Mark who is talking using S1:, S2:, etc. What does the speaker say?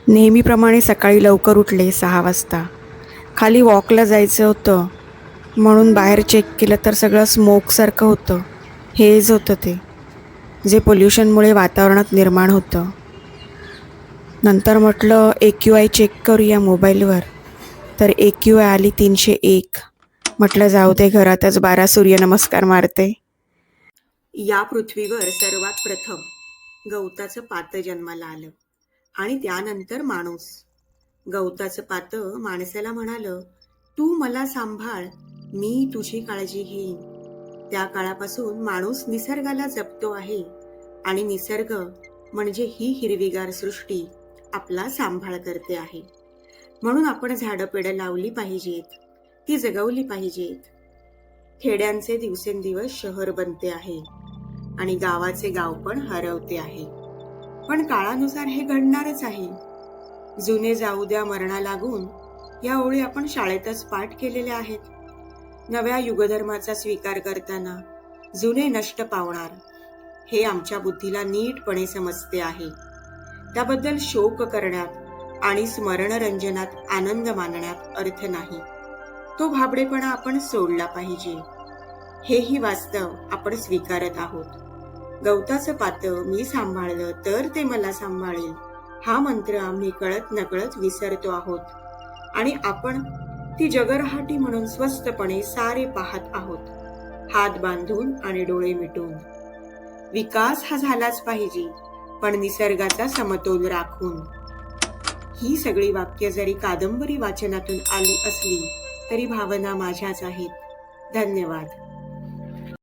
S1: नेहमीप्रमाणे सकाळी लवकर उठले 6 वाजता. खाली वॉकला जायचं होतं म्हणून बाहेर चेक केलं तर सगळं स्मोकसारखं होतं. हेज होतं ते, जे पोल्युशनमुळे वातावरणात निर्माण होतं. नंतर म्हटलं AQI चेक करूया मोबाईलवर, तर AQI आली 301. म्हटलं जाऊ दे, घरातच 12 सूर्यनमस्कार मारते. या पृथ्वीवर सर्वात प्रथम गवताचं पातं जन्माला आलं आणि त्यानंतर माणूस. गवताचं पातं माणसाला म्हणालं, तू मला सांभाळ, मी तुझी काळजी घेईन. त्या काळापासून माणूस निसर्गाला जपतो आहे आणि निसर्ग म्हणजे ही हिरवीगार सृष्टी आपला सांभाळ करते आहे. म्हणून आपण झाडं पेडं लावली पाहिजेत, ती जगवली पाहिजेत. खेड्यांचे दिवसेंदिवस शहर बनते आहे आणि गावाचे गाव पण हरवते आहे. पण काळानुसार हे घडणारच आहे. जुने जाऊ द्या मरणा लागून या ओळी आपण शाळेतच पाठ केलेल्या आहेत. नव्या युगधर्माचा स्वीकार करताना जुने नष्ट पावणार हे आमच्या बुद्धीला नीटपणे समजते आहे. त्याबद्दल शोक करण्यात आणि स्मरणरंजनात आनंद मानण्यात अर्थ नाही. तो भाबडेपणा आपण सोडला पाहिजे. हेही वास्तव आपण स्वीकारत आहोत. गवताचं पातं मी सांभाळलं तर ते मला सांभाळेल, हा मंत्र आम्ही कळत नकळत विसरतो आहोत आणि आपण ती जगरहाटी म्हणून स्वस्तपणे सारे पाहत आहोत, हात बांधून आणि डोळे मिटून. विकास हा झालाच पाहिजे, पण निसर्गाचा समतोल राखून. ही सगळी वाक्य जरी कादंबरी वाचनातून आली असली तरी भावना माझ्याच आहेत. धन्यवाद.